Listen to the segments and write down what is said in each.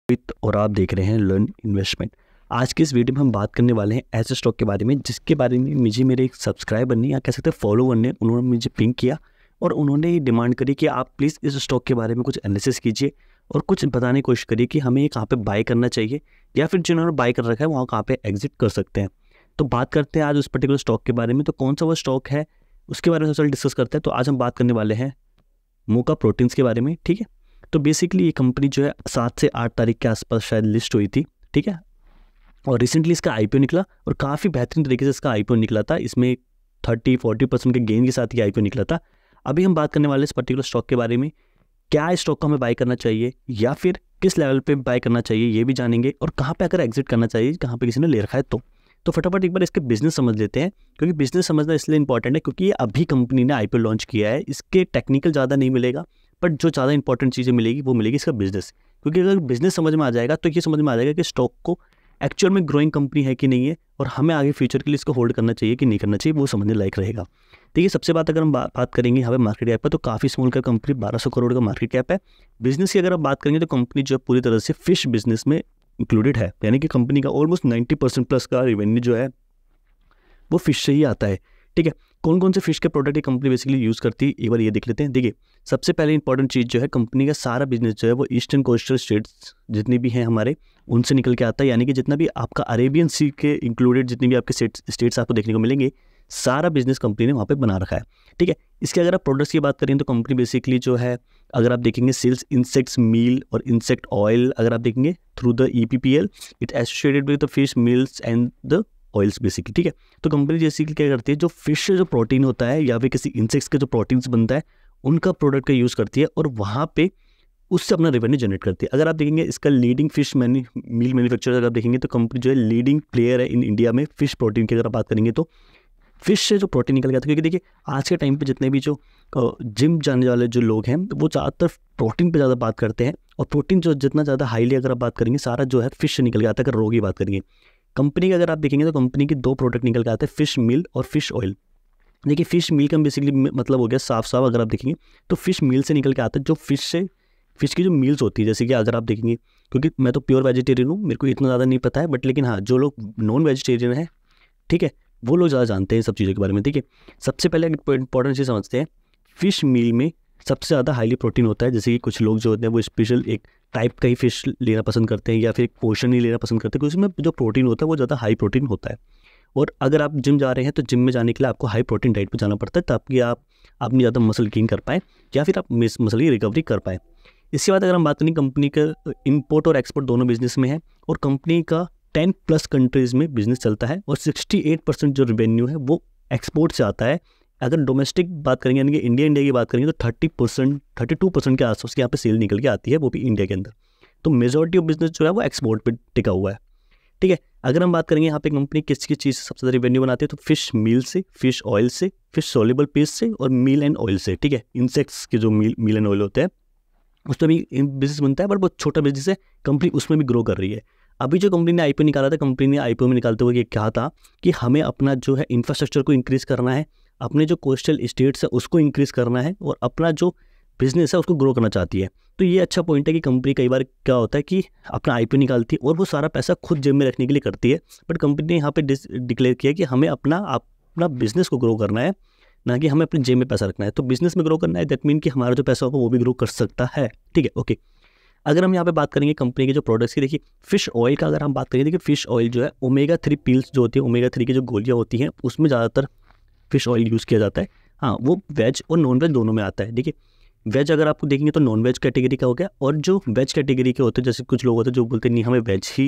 और आप देख रहे हैं लर्न इन्वेस्टमेंट। आज के इस वीडियो में हम बात करने वाले हैं ऐसे स्टॉक के बारे में जिसके बारे में मुझे मेरे एक सब्सक्राइबर ने या कह सकते हैं फॉलोवर ने उन्होंने मुझे पिंग किया और उन्होंने ये डिमांड करी कि आप प्लीज़ इस स्टॉक के बारे में कुछ एनालिसिस कीजिए और कुछ बताने की कोशिश करिए कि हमें कहाँ पे बाय करना चाहिए या फिर जिन्होंने बाय कर रखा है वहाँ कहाँ पे एग्जिट कर सकते हैं। तो बात करते हैं आज उस पर्टिकुलर स्टॉक के बारे में। तो कौन सा वो स्टॉक है उसके बारे में सबसे डिस्कस करते हैं। तो आज हम बात करने वाले हैं मोका प्रोटीन्स के बारे में। ठीक है, तो बेसिकली ये कंपनी जो है 7 से 8 तारीख के आसपास शायद लिस्ट हुई थी। ठीक है, और रिसेंटली इसका आईपीओ निकला और काफ़ी बेहतरीन तरीके से इसका आईपीओ निकला था। इसमें 30-40% के गेन के साथ ये आईपीओ निकला था। अभी हम बात करने वाले इस पर्टिकुलर स्टॉक के बारे में, क्या इस स्टॉक को हमें बाय करना चाहिए या फिर किस लेवल पे बाय करना चाहिए ये भी जानेंगे और कहाँ पे अगर एग्जिट करना चाहिए कहाँ पे किसी ने ले रखा है। तो फटाफट एक बार इसके बिजनेस समझ लेते हैं, क्योंकि बिजनेस समझना इसलिए इंपॉर्टेंट है क्योंकि ये अभी कंपनी ने आईपीओ लॉन्च किया है। इसके टेक्निकल ज़्यादा नहीं मिलेगा, बट जो ज़्यादा इंपॉर्टेंट चीज़ें मिलेगी वो मिलेगी इसका बिजनेस। क्योंकि अगर बिजनेस समझ में आ जाएगा तो ये समझ में आ जाएगा कि स्टॉक को एक्चुअल में ग्रोइंग कंपनी है कि नहीं है और हमें आगे फ्यूचर के लिए इसको होल्ड करना चाहिए कि नहीं करना चाहिए, वो समझने लायक रहेगा। देखिए, सबसे बात अगर हम बात करेंगे यहाँ पे मार्केट कैप पर, तो काफ़ी स्मॉल कैप कंपनी 1200 करोड़ का मार्केट कैप है। बिजनेस की अगर आप बात करेंगे तो कंपनी जो पूरी तरह से फिश बिजनेस में इंक्लूडेड है, यानी कि कंपनी का ऑलमोस्ट 90% प्लस का रेवेन्यू जो है वो फिश से ही आता है। ठीक है, कौन कौन से फिश के प्रोडक्ट ये कंपनी बेसिकली यूज़ करती है एक बार ये देख लेते हैं। देखिए, सबसे पहले इंपॉर्टेंट चीज़ जो है, कंपनी का सारा बिजनेस जो है वो ईस्टर्न कोस्टल स्टेट्स जितनी भी हैं हमारे उनसे निकल के आता है, यानी कि जितना भी आपका अरेबियन सी के इंक्लूडेड जितनी भी आपके स्टेट्स आपको देखने को मिलेंगे, सारा बिजनेस कंपनी ने वहाँ पे बना रखा है। ठीक है, इसके अगर आप प्रोडक्ट्स की बात करें तो कंपनी बेसिकली जो है, अगर आप देखेंगे सेल्स इंसेक्ट्स मील और इंसेक्ट ऑयल, अगर आप देखेंगे through the EPPL it associated with the fish meals and the oils basically. ठीक है, तो कंपनी जैसे क्या करती है, जो फिश से जो प्रोटीन होता है या फिर किसी इंसेक्ट्स के जो प्रोटीन्स बनता है उनका प्रोडक्ट का यूज़ करती है और वहाँ पे उससे अपना रेवेन्यू जनरेट करती है। अगर आप देखेंगे इसका लीडिंग फिश मील मैन्युफैक्चरर अगर आप देखेंगे तो कंपनी जो है लीडिंग प्लेयर है इन इंडिया में फिश प्रोटीन की अगर आप बात करेंगे तो फिश से जो प्रोटीन निकल जाता है। क्योंकि देखिए, आज के टाइम पे जितने भी जो जिम जाने वाले जो लोग हैं वो ज़्यादातर प्रोटीन पे ज़्यादा बात करते हैं और प्रोटीन जो जितना ज़्यादा हाईली अगर आप बात करेंगे सारा जो है फिश से निकल जाता है। अगर रो की बात करेंगे कंपनी का अगर आप देखेंगे तो कंपनी के 2 प्रोडक्ट निकल के आते हैं, फिश मील और फिश ऑयल। देखिए, फिश मील का बेसिकली मतलब हो गया साफ अगर आप देखेंगे तो फिश मील से निकल के आता है, जो फिश की जो मील्स होती है। जैसे कि अगर आप देखेंगे, क्योंकि मैं तो प्योर वेजिटेरियन हूँ, मेरे को इतना ज़्यादा नहीं पता है, बट लेकिन हाँ, जो लोग नॉन वेजिटेरियन है, ठीक है, वो लोग ज़्यादा जानते हैं सब चीज़ों के बारे में। ठीक है, सबसे पहले इंपॉर्टेंट चीज़ समझते हैं, फिश मील में सबसे ज़्यादा हाईली प्रोटीन होता है। जैसे कि कुछ लोग जो होते हैं वो स्पेशल एक टाइप का ही फिश लेना पसंद करते हैं या फिर एक पोर्शन ही लेना पसंद करते हैं, क्योंकि उसमें जो प्रोटीन होता है वो ज़्यादा हाई प्रोटीन होता है। और अगर आप जिम जा रहे हैं तो जिम में जाने के लिए आपको हाई प्रोटीन डाइट पे जाना पड़ता है ताकि आप अपनी ज़्यादा मसल गेन कर पाएँ या फिर आप मसल की रिकवरी कर पाएँ। इसके बाद अगर हम बात करें, कंपनी का इंपोर्ट और एक्सपोर्ट दोनों बिजनेस में है और कंपनी का 10+ कंट्रीज़ में बिजनेस चलता है और 68% जो रेवेन्यू है वो एक्सपोर्ट से आता है। अगर डोमेस्टिक बात करेंगे यानी कि इंडिया की बात करेंगे तो 32% के आसपास की यहाँ पे सेल निकल के आती है, वो भी इंडिया के अंदर। तो मेजॉरिटी ऑफ बिजनेस जो है वो एक्सपोर्ट पे टिका हुआ है। ठीक है, अगर हम बात करेंगे यहाँ पे कंपनी किस चीज़ से सबसे ज़्यादा रेवेन्यू बनाती है, तो फिश मील से, फिश ऑयल से, फिश सोल्यूबल पेस्ट से और मील एंड ऑयल से। ठीक है, इंसेक्ट्स के जो मील एंड ऑयल होते हैं उसमें भी बिजनेस बनता है, पर बहुत छोटा बिजनेस है, कंपनी उसमें भी ग्रो कर रही है। अभी जो कंपनी ने आईपीओ निकाला था, कंपनी ने आईपीओ में निकालते हुए ये कहा था कि हमें अपना जो है इंफ्रास्ट्रक्चर को इंक्रीज़ करना है, अपने जो कोस्टल स्टेट्स है उसको इंक्रीज़ करना है और अपना जो बिजनेस है उसको ग्रो करना चाहती है। तो ये अच्छा पॉइंट है कि कंपनी कई बार क्या होता है कि अपना आईपीओ निकालती है और वो सारा पैसा खुद जेब में रखने के लिए करती है, बट कंपनी ने यहाँ पे डिक्लेयर किया कि हमें अपना बिजनेस को ग्रो करना है, ना कि हमें अपने जेब में पैसा रखना है। तो बिजनेस में ग्रो करना है, दैट मीन कि हमारा जो पैसा होगा वो भी ग्रो कर सकता है। ठीक है, ओके। अगर हम यहाँ पे बात करेंगे कंपनी के जो प्रोडक्ट्स की, देखिए फिश ऑयल का अगर हम बात करेंगे, देखिए फिश ऑयल जो है ओमेगा-3 पील्स जो होती है, ओमेगा-3 की जो गोलियाँ होती हैं उसमें ज़्यादातर फिश ऑयल यूज़ किया जाता है। हाँ, वो वेज और नॉन वेज दोनों में आता है। देखिए, वेज अगर आपको देखेंगे तो नॉन वेज कैटेगरी का हो गया, और जो वेज कैटेगरी के होते हैं, जैसे कुछ लोग होते हैं जो बोलते हैं नहीं हमें वेज ही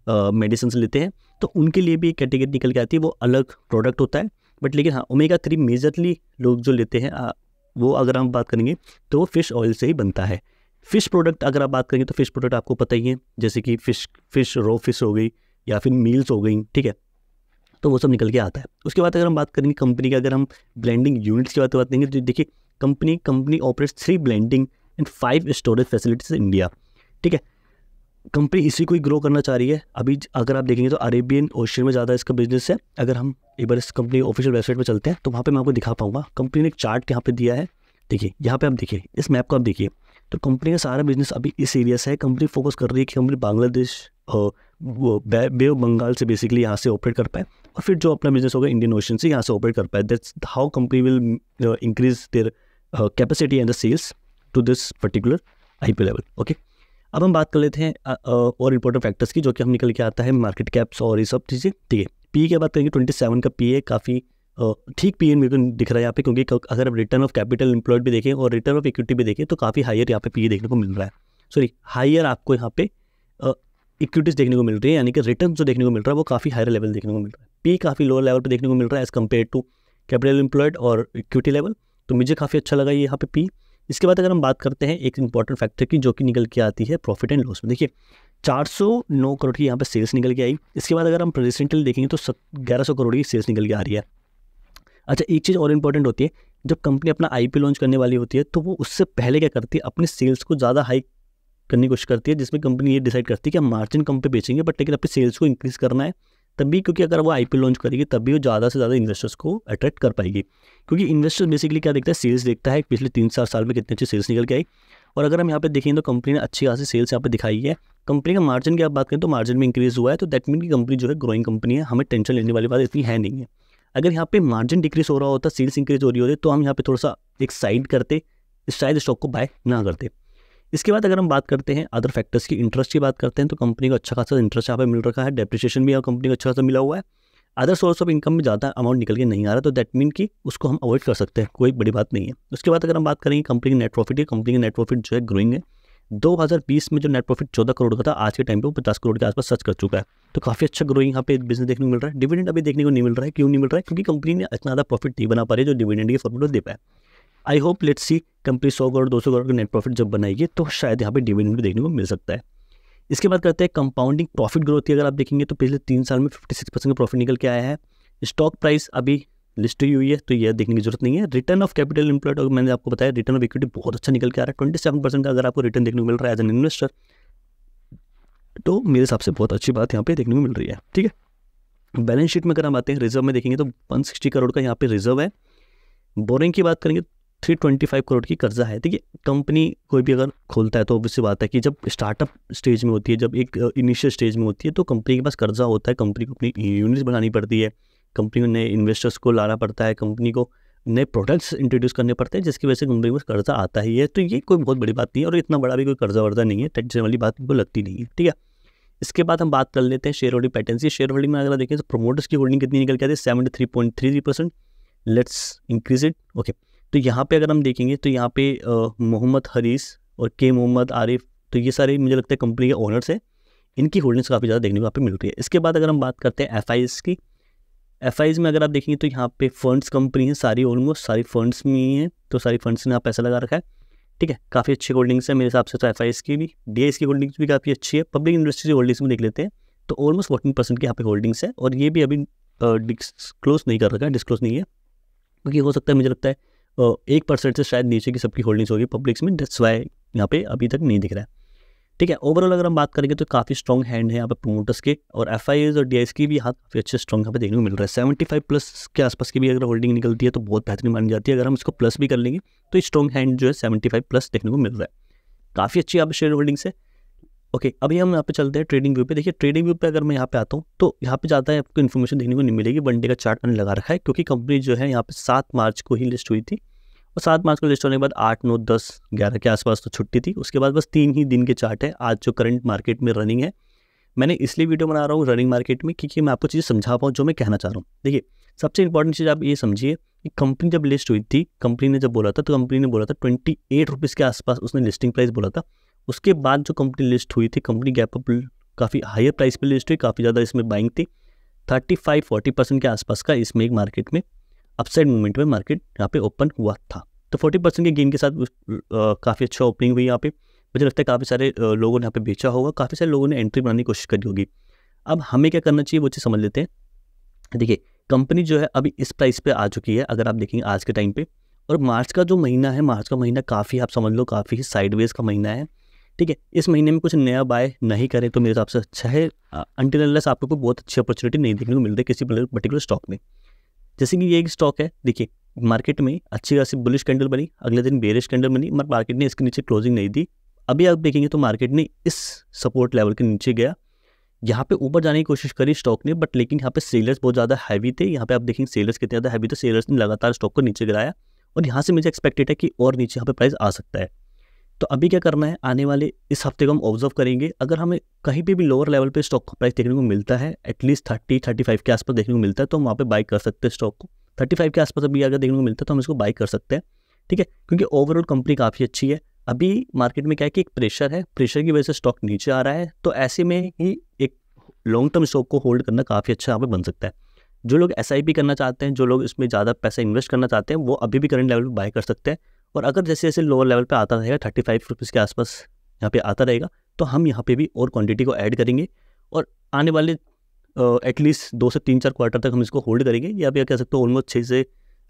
मेडिसिन लेते हैं, तो उनके लिए भी एक कैटेगरी निकल के आती है, वो अलग प्रोडक्ट होता है। बट लेकिन हाँ, ओमेगा-3 मेजरली लोग जो लेते हैं वो अगर हम बात करेंगे तो वो फिश ऑयल से ही बनता है। फिश प्रोडक्ट अगर आप बात करेंगे तो फिश प्रोडक्ट आपको पता ही है, जैसे कि फिश रो फिश हो गई या फिर मील्स हो गई। ठीक है, तो वो सब निकल के आता है। उसके बाद अगर हम बात करेंगे कंपनी की, अगर हम ब्लेंडिंग यूनिट्स की बात करेंगे तो देखिए company operates 3 blending and 5 storage facilities in India. ठीक है, कंपनी इसी को ही ग्रो करना चाह रही है। अभी अगर आप देखेंगे तो अरेबियन ओशियन में ज़्यादा इसका बिजनेस है। अगर हम एक बार इस कंपनी ऑफिशियल वेबसाइट पर चलते हैं तो वहाँ पे मैं आपको दिखा पाऊंगा। कंपनी ने एक चार्ट यहाँ पे दिया है, देखिए यहाँ पे आप देखिए, इस मैप को आप देखिए, तो कंपनी का सारा बिजनेस अभी इस एरिया से है। कंपनी फोकस कर रही है कि कंपनी बांग्लादेश वो बे ऑफ बंगाल से बेसिकली यहाँ से ऑपरेट कर पाए, और फिर जो अपना बिजनेस होगा इंडियन ओशन से यहाँ से ऑपरेट कर पाए। That's how company will increase their capacity and the sales to this particular IP level. Okay, अब हम बात कर लेते हैं और इंपॉर्टेंट फैक्टर्स की, जो कि हम निकल के आता है मार्केट कैप्स और ये सब चीज़ें। ठीक है, पी की बात करेंगे 27 का पी है, काफ़ी ठीक पी मेरे को दिख रहा है यहाँ पे, क्योंकि अगर आप रिटर्न ऑफ कैपिटल एम्प्लॉयड भी देखें और रिटर्न ऑफ इक्विटी भी देखें तो काफ़ी हायर यहाँ पे पी देखने को मिल रहा है। सॉरी, हायर आपको यहाँ पे इक्विटीज़ देखने को मिल रही है, यानी कि रिटर्न जो देखने को मिल रहा है वो काफ़ी हायर लेवल देखने को मिल रहा है। पी काफ़ी लोअर लेवल पे देखने को मिल रहा है as compared to capital employed और इक्विटी लेवल, तो मुझे काफ़ी अच्छा लगा ये यहाँ पे पी। इसके बाद अगर हम बात करते हैं एक इंपॉर्टेंट फैक्टर की, जो कि निकल के आती है प्रॉफिट एंड लॉस में। देखिए 409 करोड़ की यहाँ पे सेल्स निकल के आई। इसके बाद अगर हम प्रेजेंटली देखेंगे तो 1100 करोड़ की सेल्स निकल के आ रही है। अच्छा, एक चीज़ और इंपॉर्टेंट होती है, जब कंपनी अपना आईपी लॉन्च करने वाली होती है तो वो उससे पहले क्या करती है, अपने सेल्स को ज़्यादा हाई करने की कोशिश करती है, जिसमें कंपनी ये डिसाइड करती है कि हम मार्जिन कम पे बेचेंगे बट लेकिन अपनी सेल्स को इंक्रीज़ करना है तभी, क्योंकि अगर वो आईपी लॉन्च करेगी तभी वो ज़्यादा से ज़्यादा इन्वेस्टर्स को अट्रैक्ट कर पाएगी। क्योंकि इन्वेस्टर बेसिकली क्या देखता है, सेल्स देखता है पिछले 3-4 साल में कितनी अच्छी सेल्स निकल के आई। और अगर हम यहाँ पे देखें तो कंपनी ने अच्छी खासी सेल्स यहाँ पे दिखाई है। कंपनी का मार्जिन की आप बात करें तो मार्जिन में इंक्रीज़ हुआ है, तो दैट मीन की कंपनी जो है ग्रोइंग कंपनी है, हमें टेंशन लेने वाली बात इतनी है नहीं है। अगर यहाँ पे मार्जिन डिक्रीज हो रहा होता, सेल्स इंक्रीज हो रही होती, तो हम यहाँ पे थोड़ा सा एक साइड करते, शायद स्टॉक को बाय ना करते। इसके बाद अगर हम बात करते हैं अदर फैक्टर्स की, इंटरेस्ट की बात करते हैं, तो कंपनी को अच्छा खासा इंटरेस्ट यहाँ पे मिल रखा है, डेप्रिसिएशन भी कंपनी को अच्छा खासा मिला हुआ है। अदर सोर्स ऑफ इनकम में ज़्यादा अमाउंट निकल के नहीं आ रहा, तो दैट मीन कि उसको हम अवॉइड कर सकते हैं, कोई बड़ी बात नहीं है। उसके बाद अगर हम बात करेंगे कंपनी की नेट प्रॉफिट है, कंपनी का नेट प्रॉफिट जो है ग्रोइंग है। 2020 में जो नेट प्रॉफिट 14 करोड़ का था, आज के टाइम पे वो 50 करोड़ के आसपास सच कर चुका है, तो काफ़ी अच्छा ग्रोइंग यहाँ पे बिजनेस देखने को मिल रहा है। डिविडेंड अभी देखने को नहीं मिल रहा है, क्यों नहीं मिल रहा है, क्योंकि कंपनी ने इतना ज़्यादा प्रॉफिट नहीं बना पा रही है जो डिविडेंड के फॉर्मूला दे पाए। I hope let's see company 100 crore 200 crore का नेट प्रॉफिट जब बनाएगी तो शायद यहाँ पे डिविडेंड भी देखने को मिल सकता है। इसके बाद करते हैं कंपाउंडिंग प्रॉफिट ग्रोथ की। अगर आप देखेंगे तो पिछले 3 साल में 56% का प्रॉफिट निकल के आया है। स्टॉक प्राइस अभी लिस्ट हुई है तो यह देखने की जरूरत नहीं है। रिटर्न ऑफ कैपिटल एम्प्लॉयड, और मैंने आपको बताया रिटर्न ऑफ इक्विटी बहुत अच्छा निकल के आ रहा है, 27% का अगर आपको रिटर्न देखने को मिल रहा है एज एन इन्वेस्टर, तो मेरे हिसाब से बहुत अच्छी बात यहाँ पे देखने को मिल रही है। ठीक है, बैलेंस शीट में अगर हम आते हैं, रिजर्व में देखेंगे तो 160 करोड़ का यहाँ पे रिजर्व है। बोरिंग की बात करेंगे 325 करोड़ की कर्जा है। देखिए कंपनी कोई भी अगर खोलता है तो ऑब्वियसली बात है कि जब स्टार्टअप स्टेज में होती है, जब एक इनिशियल स्टेज में होती है, तो कंपनी के पास कर्जा होता है, कंपनी को अपनी यूनिट्स बनानी पड़ती है, कंपनी को नए इन्वेस्टर्स को लाना पड़ता है, कंपनी को नए प्रोडक्ट्स इंट्रोड्यूस करने पड़ते हैं, जिसकी वजह से कंपनी के पास कर्जा आता ही है। तो ये कोई बहुत बड़ी बात नहीं है और इतना बड़ा भी कोई कर्जा वर्जा नहीं है, टेंशन वाली बात को लगती नहीं है। ठीक है, इसके बाद हम बात कर लेते हैं share holding pattern. Share holding में अगर देखें तो प्रोमोटर्स की होल्डिंग कितनी निकल के आती है, 73.33%। Let's increase it. ओके, तो यहाँ पे अगर हम देखेंगे तो यहाँ पे मोहम्मद हरीस और के मोहम्मद आरिफ, तो ये सारे मुझे लगता है कंपनी के ओनर्स है, इनकी होल्डिंग्स काफ़ी ज़्यादा देखने को यहाँ पे मिल रही है। इसके बाद अगर हम बात करते हैं एफआईज की, एफआईज में अगर आप देखेंगे तो यहाँ पे फंड्स कंपनी है सारी, ऑलमोस्ट सारी फंड्स में ही है, तो सारी फंड्स ने यहाँ पैसा लगा रखा है। ठीक है, काफ़ी अच्छी होल्डिंग्स है मेरे हिसाब से। तो एफआईज की भी, डीआईएस की होल्डिंग्स भी काफ़ी अच्छी है। पब्लिक इंडस्ट्री की होल्डिंग्स में देख लेते हैं तो ऑलमोस्ट 14% की यहाँ पे होल्डिंग्स है, और ये भी अभी डिस्क्लोज नहीं कर रखा है, डिस्क्लोज नहीं है, क्योंकि हो सकता है, मुझे लगता है 1% से शायद नीचे की सबकी होल्डिंग्स होगी पब्लिक्स में, दैट्स वाई यहाँ पे अभी तक नहीं दिख रहा है। ठीक है, ओवरऑल अगर हम बात करेंगे तो काफ़ी स्ट्रॉन्ग हैंड है यहाँ पे प्रोमोटर्स के, और एफआईएस और डीआईएस की भी हाथ काफ़ी अच्छे स्ट्रॉन्ग यहाँ पे देखने को मिल रहा है। 75+ के आसपास की भी अगर होल्डिंग निकलती है तो बहुत बेहतरीन मानी जाती है। अगर हम इसको प्लस भी कर लेंगे तो स्ट्रॉन्ग हैंड जो है 75+ देखने को मिल रहा है, काफ़ी अच्छी यहाँ पे शेयर होल्डिंग्स है। ओके, अभी हम यहाँ पे चलते हैं ट्रेडिंग व्यू पे। देखिए ट्रेडिंग व्यू पे अगर मैं यहाँ पे आता हूँ तो यहाँ पे ज़्यादा आपको इन्फॉर्मेशन देखने को नहीं मिलेगी, वन डे का चार्ट मैंने लगा रखा है, क्योंकि कंपनी जो है यहाँ पे 7 मार्च को ही लिस्ट हुई थी, और 7 मार्च को लिस्ट होने के बाद 8, 9, 10, 11 के आसपास तो छुट्टी थी। उसके बाद बस 3 ही दिन के चार्ट है आज जो करंट मार्केट में रनिंग है। मैंने इसलिए वीडियो बना रहा हूँ रनिंग मार्केट में, क्योंकि मैं आपको चीज़ें समझा पाऊँ जो मैं कहना चाह रहा हूँ। देखिए सबसे इंपॉर्टेंट चीज़ आप ये समझिए कि कंपनी जब लिस्ट हुई थी, कंपनी ने जब बोला था तो कंपनी ने बोला था 28 रुपीज़ के आसपास उसने लिस्टिंग प्राइस बोला था। उसके बाद जो कंपनी लिस्ट हुई थी, कंपनी गैप अप काफ़ी हायर प्राइस पे लिस्ट हुई, काफ़ी ज़्यादा इसमें बाइंग थी, 35-40% के आसपास का इसमें एक मार्केट में अपसाइड मूवमेंट में मार्केट यहाँ पे ओपन हुआ था। तो 40% के गेन के साथ काफ़ी अच्छा ओपनिंग हुई यहाँ पे। मुझे लगता है काफ़ी सारे लोगों ने यहाँ पे बेचा होगा, काफ़ी सारे लोगों ने एंट्री बनाने की कोशिश करी होगी। अब हमें क्या करना चाहिए वो चीज़ समझ लेते हैं। देखिए कंपनी जो है अभी इस प्राइस पे आ चुकी है अगर आप देखेंगे आज के टाइम पे, और मार्च का जो महीना है, मार्च का महीना काफ़ी आप समझ लो काफ़ी साइडवेज का महीना है। ठीक है, इस महीने में कुछ नया बाय नहीं करें तो मेरे हिसाब से अच्छा है, अनटिल अनलेस आपको कोई बहुत अच्छी अपॉर्चुनिटी नहीं देखने को मिल रही किसी पर्टिकुलर स्टॉक में। जैसे कि ये एक स्टॉक है, देखिए मार्केट में अच्छी खासी बुलिश कैंडल बनी, अगले दिन बेरिश कैंडल बनी, मगर मार्केट ने इसके नीचे क्लोजिंग नहीं दी। अभी आप देखेंगे तो मार्केट ने इस सपोर्ट लेवल के नीचे गया, यहाँ पे ऊपर जाने की कोशिश करी स्टॉक ने, बट लेकिन यहाँ पे सेलर्स बहुत ज़्यादा हैवी थे। यहाँ पे आप देखेंगे सेलर्स कितने ज़्यादा हैवी थे, सेलर्स ने लगातार स्टॉक को नीचे गिराया और यहाँ से मुझे एक्सपेक्टेड है कि और नीचे यहाँ पे प्राइस आ सकता है। तो अभी क्या करना है, आने वाले इस हफ्ते को हम ऑब्जर्व करेंगे। अगर हमें कहीं पे भी लोअर लेवल पे स्टॉक का प्राइस देखने को मिलता है, एटलीस्ट 30-35 के आसपास देखने को मिलता है, तो हम वहाँ पे बाई कर सकते हैं स्टॉक को। 35 के आसपास अभी अगर देखने को मिलता है तो हम इसको बाई कर सकते हैं, ठीक है, क्योंकि ओवरऑल कंपनी काफ़ी अच्छी है। अभी मार्केट में क्या है कि एक प्रेशर है, प्रेशर की वजह से स्टॉक नीचे आ रहा है, तो ऐसे में ही एक लॉन्ग टर्म स्टॉक को होल्ड करना काफ़ी अच्छा यहाँ पे बन सकता है। जो लोग SIP करना चाहते हैं, जो लोग इसमें ज़्यादा पैसा इन्वेस्ट करना चाहते हैं, वो अभी भी करंट लेवल पे बाय कर सकते हैं। और अगर जैसे जैसे लोअर लेवल पे आता रहेगा, 35 रुपीज़ के आसपास यहाँ पे आता रहेगा, तो हम यहाँ पे भी और क्वांटिटी को ऐड करेंगे और आने वाले एटलीस्ट 2 से 3-4 क्वार्टर तक हम इसको होल्ड करेंगे, या फिर कह सकते हो ऑलमोस्ट 6 से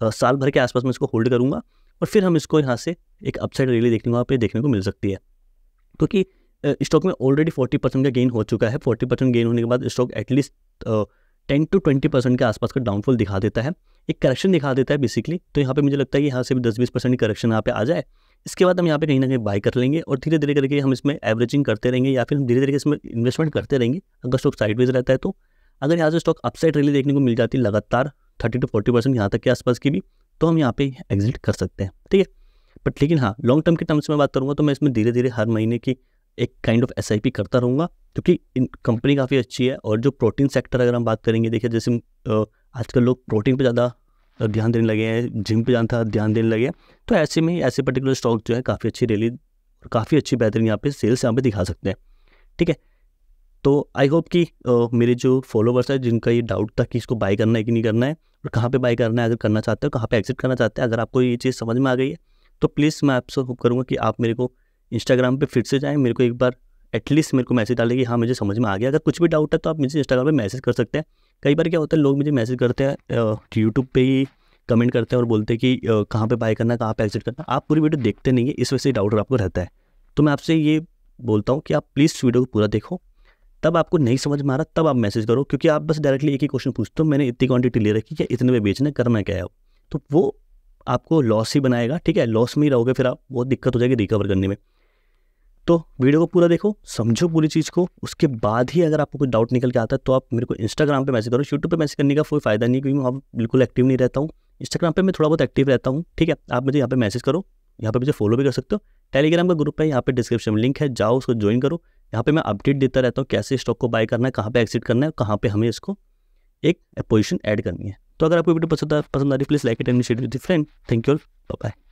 साल भर के आसपास मैं इसको होल्ड करूँगा। और फिर हम इसको यहाँ से एक अपसाइड रैली देखने को मिल सकती है, क्योंकि स्टॉक में ऑलरेडी 40% का गेन हो चुका है। 40% गेन होने के बाद स्टॉक एटलीस्ट 10-20% के आसपास का डाउनफॉल दिखा देता है, एक करेक्शन दिखा देता है बेसिकली। तो यहाँ पे मुझे लगता है कि यहाँ से भी 10-20% की करेक्शन यहाँ पे आ जाए, इसके बाद हम यहाँ पे कहीं ना कहीं बाय कर लेंगे और धीरे धीरे करके हम इसमें एवरेजिंग करते रहेंगे, या फिर हम धीरे धीरे इसमें इन्वेस्टमेंट करते रहेंगे। अगर स्टॉक साइडवेज रहता है तो, अगर यहाँ से स्टॉक अपसाइड रैली देखने को मिल जाती है लगातार 30-40% यहाँ तक के आसपास की भी, तो हम यहाँ पे एग्जिट कर सकते हैं, ठीक है। बट लेकिन हाँ, लॉन्ग टर्म के टर्म्स में बात करूँगा तो मैं इसमें धीरे धीरे हर महीने की एक काइंड ऑफ SIP करता रहूँगा, क्योंकि कंपनी काफ़ी अच्छी है। और जो प्रोटीन सेक्टर अगर हम बात करेंगे, देखिए जैसे आजकल लोग प्रोटीन पे ज़्यादा ध्यान देने लगे हैं, जिम पे ज़्यादा ध्यान देने लगे हैं, तो ऐसे में ऐसे पर्टिकुलर स्टॉक जो है काफ़ी अच्छी रैली और काफ़ी अच्छी बेहतरीन यहाँ पे सेल्स यहाँ पे दिखा सकते हैं, ठीक है। तो आई होप कि मेरे जो फॉलोवर्स हैं जिनका ये डाउट था कि इसको बाय करना है कि नहीं करना है और कहाँ पे बाय करना है, अगर करना चाहते हो कहाँ पे एग्जिट करना चाहते हैं, अगर आपको ये चीज़ समझ में आ गई है तो प्लीज़ मैं आपसे होप करूँगा कि आप मेरे को इंस्टाग्राम पे फिर से जाएं, मेरे को एक बार एटलीस्ट मेरे को मैसेज डालें कि हाँ मुझे समझ में आ गया। अगर कुछ भी डाउट है तो आप मुझे इंस्टाग्राम पे मैसेज कर सकते हैं। कई बार क्या होता है, लोग मुझे मैसेज करते हैं यूट्यूब पे ही कमेंट करते हैं और बोलते हैं कि कहाँ पे बाय करना, कहाँ पे एग्जिट करना। आप पूरी वीडियो देखते नहीं है, इस वजह से डाउट आपको रहता है। तो मैं आपसे ये बोलता हूँ कि आप प्लीज़ वीडियो को पूरा देखो, तब आपको नहीं समझ में आ रहा तब आप मैसेज करो, क्योंकि आप बस डायरेक्टली एक ही क्वेश्चन पूछते हो, मैंने इतनी क्वांटिटी ले रखी है, इतने में बेचना करना क्या है, तो वो आपको लॉस ही बनाएगा, ठीक है। लॉस में ही रहोगे, फिर आप बहुत दिक्कत हो जाएगी रिकवर करने में। तो वीडियो को पूरा देखो, समझो पूरी चीज़ को, उसके बाद ही अगर आपको कोई डाउट निकल के आता है तो आप मेरे को इंस्टाग्राम पे मैसेज करो। यूट्यूब पे मैसेज करने का कोई फ़ायदा नहीं, क्योंकि मैं वहाँ बिल्कुल एक्टिव नहीं रहता हूँ। इंस्टाग्राम पे मैं थोड़ा बहुत एक्टिव रहता हूँ, ठीक है। आप मुझे यहाँ पे मैसेज करो, यहाँ पे मुझे फॉलो भी कर सकते हो। टेलीग्राम का ग्रुप है, यहाँ पे डिस्क्रिप्शन में लिंक है, जाओ उसको ज्वाइन करो। यहाँ पे मैं अपडेट देता रहता हूँ कैसे स्टॉक को बाय करना है, कहाँ पे एग्जिट करना है, कहाँ पे हमें इसको एक पोजीशन ऐड करनी है। तो अगर आपको वीडियो पसंद आ रही, please like it and share with friend. Thank you all, bye bye.